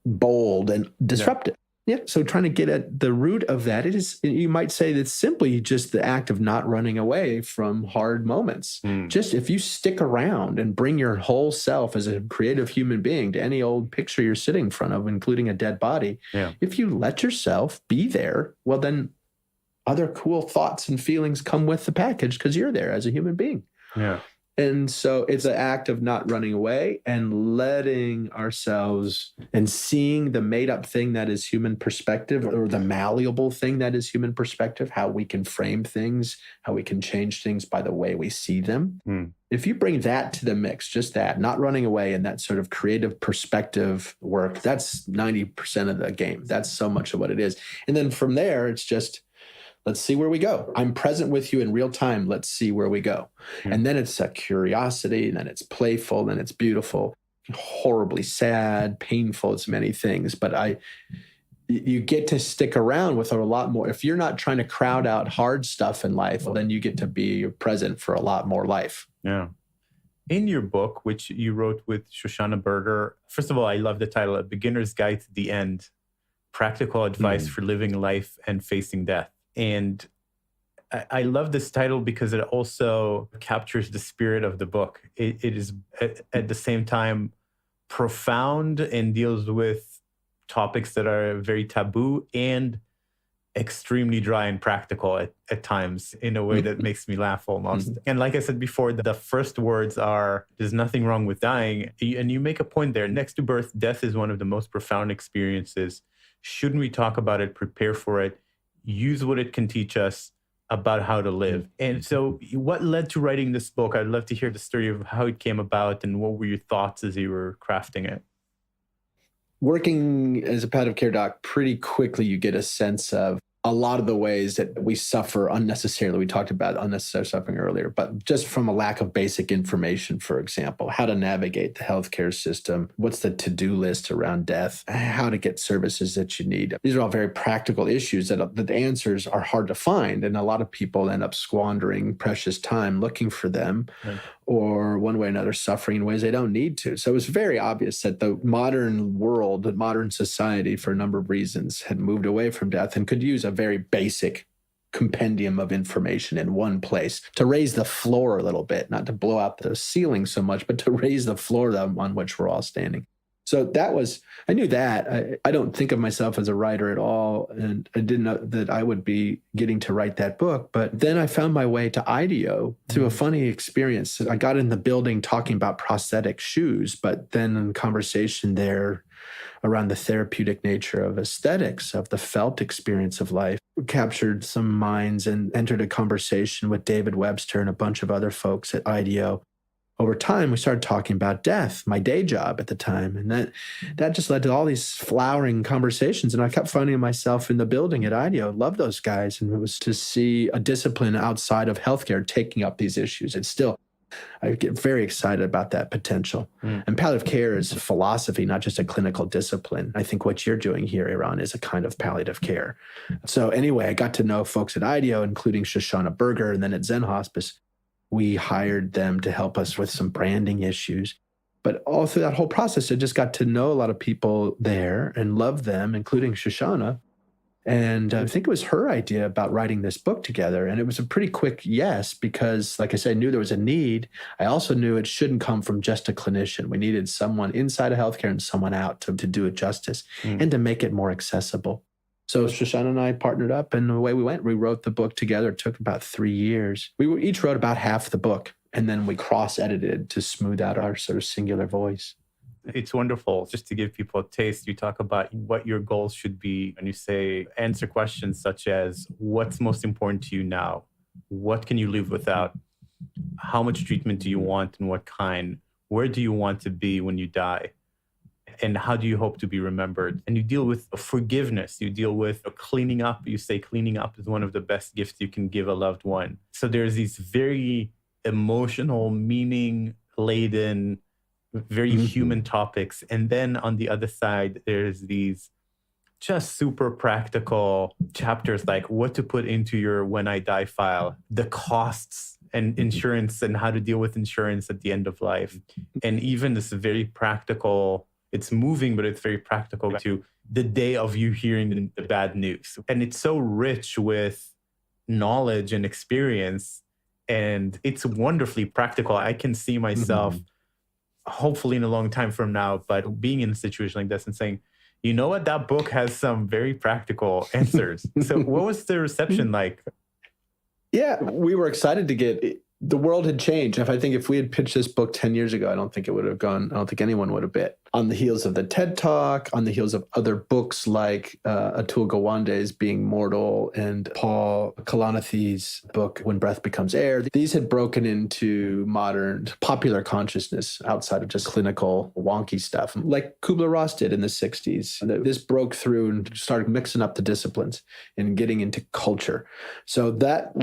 bold and disruptive. Yeah. So trying to get at the root of that, it is, you might say that's simply just the act of not running away from hard moments. Just if you stick around and bring your whole self as a creative human being to any old picture you're sitting in front of, including a dead body, if you let yourself be there, well, then other cool thoughts and feelings come with the package because you're there as a human being. And so it's an act of not running away and letting ourselves and seeing the made up thing that is human perspective, or the malleable thing that is human perspective, how we can frame things, how we can change things by the way we see them. If you bring that to the mix, just that, not running away and that sort of creative perspective work, that's 90% of the game. That's so much of what it is. And then from there, it's just, let's see where we go. I'm present with you in real time. Let's see where we go. And then it's a curiosity, and then it's playful, then it's beautiful, horribly sad, painful. It's many things, but you get to stick around with a lot more. If you're not trying to crowd out hard stuff in life, then you get to be present for a lot more life. In your book, which you wrote with Shoshana Berger, first of all, I love the title, A Beginner's Guide to the End, Practical Advice for Living Life and Facing Death. And I love this title because it also captures the spirit of the book. It is at the same time profound and deals with topics that are very taboo and extremely dry and practical at times in a way that makes me laugh almost. And like I said before, the first words are, there's nothing wrong with dying. And you make a point there. Next to birth, death is one of the most profound experiences. Shouldn't we talk about it, prepare for it, use what it can teach us about how to live? And so what led to writing this book? I'd love to hear the story of how it came about and what were your thoughts as you were crafting it? Working as a palliative care doc, pretty quickly you get a sense of a lot of the ways that we suffer unnecessarily. We talked about unnecessary suffering earlier, but just from a lack of basic information, for example, how to navigate the healthcare system, what's the to-do list around death, how to get services that you need. These are all very practical issues that the answers are hard to find. And a lot of people end up squandering precious time looking for them, or one way or another suffering in ways they don't need to. So it was very obvious that the modern world, the modern society, for a number of reasons, had moved away from death and could use a very basic compendium of information in one place to raise the floor a little bit, not to blow out the ceiling so much, but to raise the floor on which we're all standing. So that was, I knew that. I don't think of myself as a writer at all, and I didn't know that I would be getting to write that book. But then I found my way to IDEO through a funny experience. I got in the building talking about prosthetic shoes, but then in conversation there around the therapeutic nature of aesthetics, of the felt experience of life, captured some minds and entered a conversation with David Webster and a bunch of other folks at IDEO. Over time, we started talking about death, my day job at the time. And that just led to all these flowering conversations. And I kept finding myself in the building at IDEO. Love those guys. And it was to see a discipline outside of healthcare taking up these issues. It's still I get very excited about that potential. And palliative care is a philosophy, not just a clinical discipline. I think what you're doing here, Iran, is a kind of palliative care. So anyway, I got to know folks at IDEO, including Shoshana Berger, and then at Zen Hospice. We hired them to help us with some branding issues. But all through that whole process, I just got to know a lot of people there and love them, including Shoshana. And I think it was her idea about writing this book together. And it was a pretty quick yes, because like I said, I knew there was a need. I also knew it shouldn't come from just a clinician. We needed someone inside of healthcare and someone out to do it justice and to make it more accessible. So Shoshana and I partnered up, and away we went. We wrote the book together. It took about 3 years. We each wrote about half the book, and then we cross-edited to smooth out our sort of singular voice. It's wonderful. Just to give people a taste, you talk about what your goals should be, and you say, answer questions such as, what's most important to you now? What can you live without? How much treatment do you want and what kind? Where do you want to be when you die? And how do you hope to be remembered? And you deal with forgiveness. You deal with cleaning up. You say cleaning up is one of the best gifts you can give a loved one. So there's these very emotional, meaning-laden, very human topics. And then on the other side, there's these just super practical chapters like what to put into your when I die file, the costs and insurance and how to deal with insurance at the end of life. And even this very practical, it's moving, but it's very practical to the day of you hearing the bad news. And it's so rich with knowledge and experience. And it's wonderfully practical. I can see myself hopefully in a long time from now, but being in a situation like this and saying, you know what, that book has some very practical answers. So what was the reception like? Yeah, we were excited to get it. The world had changed. If we had pitched this book 10 years ago, I don't think it would have gone, I don't think anyone would have bit. On the heels of the TED Talk, on the heels of other books like Atul Gawande's Being Mortal and Paul Kalanithi's book, When Breath Becomes Air, these had broken into modern popular consciousness outside of just clinical wonky stuff, like Kubler-Ross did in the 60s. This broke through and started mixing up the disciplines and getting into culture. So that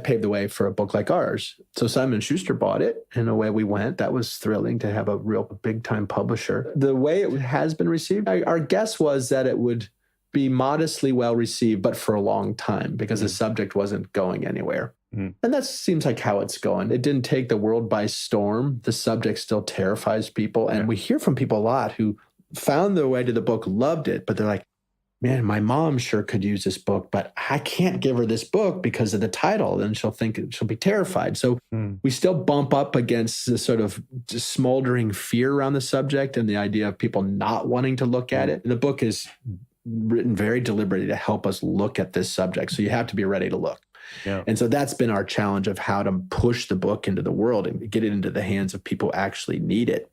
paved the way for a book like ours. So Simon & Schuster bought it, and away we went. That was thrilling to have a real big-time publisher. The way it has been received, our guess was that it would be modestly well received, but for a long time, because the subject wasn't going anywhere. And that seems like how it's going. It didn't take the world by storm. The subject still terrifies people. And we hear from people a lot who found their way to the book, loved it, but they're like, man, my mom sure could use this book, but I can't give her this book because of the title, and she'll be terrified. So we still bump up against this sort of just smoldering fear around the subject and the idea of people not wanting to look at it. And the book is written very deliberately to help us look at this subject. So you have to be ready to look. Yeah. And so that's been our challenge of how to push the book into the world and get it into the hands of people who actually need it.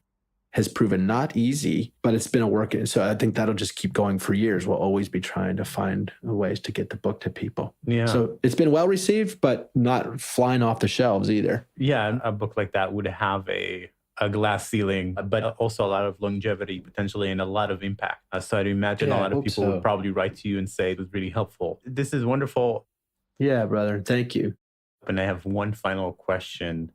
Has proven not easy, but it's been a work. So I think that'll just keep going for years. We'll always be trying to find ways to get the book to people. Yeah. So it's been well received, but not flying off the shelves either. Yeah, a book like that would have a glass ceiling, but also a lot of longevity potentially and a lot of impact. So I'd imagine a lot of people would probably write to you and say it was really helpful. This is wonderful. Yeah, brother. Thank you. And I have one final question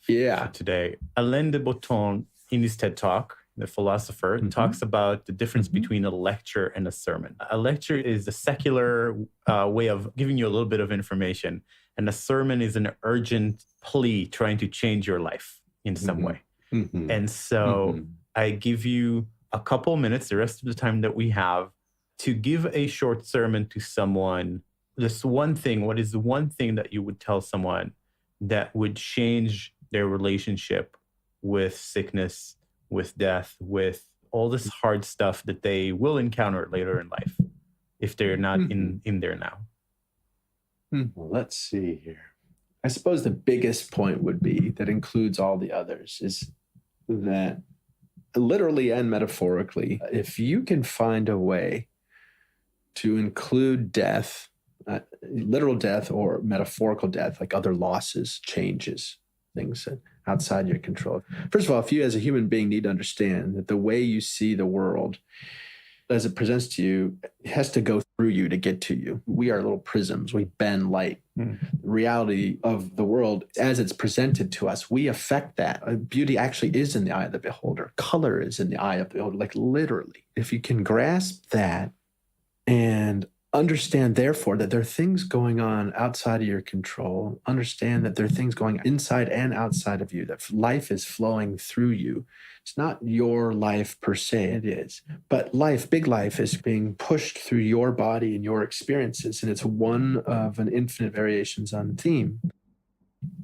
for today. Alain de Botton, in his TED Talk, the philosopher, talks about the difference between a lecture and a sermon. A lecture is a secular way of giving you a little bit of information, and a sermon is an urgent plea trying to change your life in some way. And so I give you a couple minutes, the rest of the time that we have, to give a short sermon to someone. This one thing, what is the one thing that you would tell someone that would change their relationship with sickness, with death, with all this hard stuff that they will encounter later in life if they're not in there now? Well, let's see here. I suppose the biggest point would be, that includes all the others, is that literally and metaphorically, if you can find a way to include death, literal death or metaphorical death, like other losses, changes, things that outside your control. First of all, if you as a human being need to understand that the way you see the world as it presents to you, it has to go through you to get to you. We are little prisms. We bend light. The reality of the world, as it's presented to us, we affect that. Beauty actually is in the eye of the beholder. Color is in the eye of the beholder, like literally. If you can grasp that and understand, therefore, that there are things going on outside of your control, understand that there are things going inside and outside of you, that life is flowing through you. It's not your life per se, it is. But life, big life, is being pushed through your body and your experiences, and it's one of an infinite variations on theme.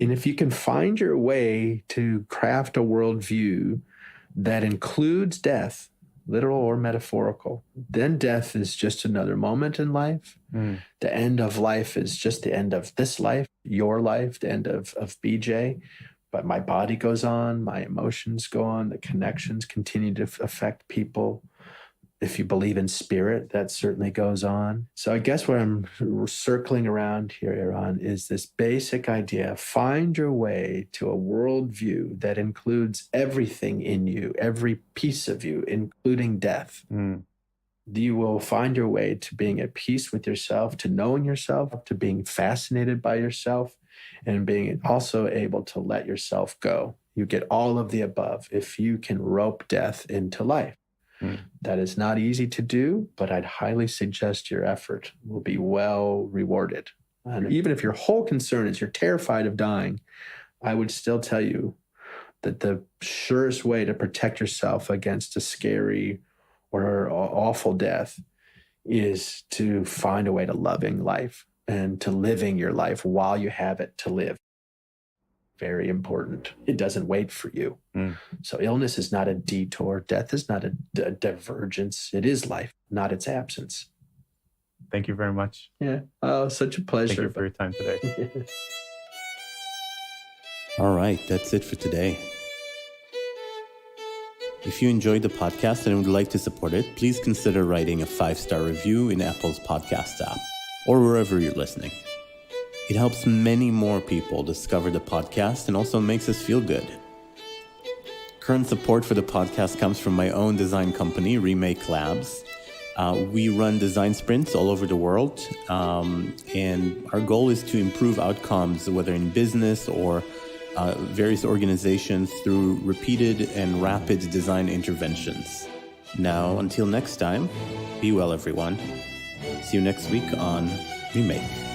And if you can find your way to craft a worldview that includes death, literal or metaphorical, then death is just another moment in life. The end of life is just the end of this life, your life, the end of BJ. But my body goes on, my emotions go on, the connections continue to affect people. If you believe in spirit, that certainly goes on. So I guess what I'm circling around here, Aaron, is this basic idea: find your way to a worldview that includes everything in you, every piece of you, including death. You will find your way to being at peace with yourself, to knowing yourself, to being fascinated by yourself, and being also able to let yourself go. You get all of the above if you can rope death into life. That is not easy to do, but I'd highly suggest your effort will be well rewarded. And even if your whole concern is you're terrified of dying, I would still tell you that the surest way to protect yourself against a scary or awful death is to find a way to loving life and to living your life while you have it to live. Very important. It doesn't wait for you. So illness is not a detour. Death is not a divergence. It is life, not its absence. Thank you very much. Yeah. Oh, such a pleasure. Thank you for your time today. All right, that's it for today. If you enjoyed the podcast and would like to support it, please consider writing a 5-star review in Apple's podcast app or wherever you're listening. It helps many more people discover the podcast and also makes us feel good. Current support for the podcast comes from my own design company, Remake Labs. We run design sprints all over the world, and our goal is to improve outcomes, whether in business or various organizations, through repeated and rapid design interventions. Now, until next time, be well, everyone. See you next week on Remake.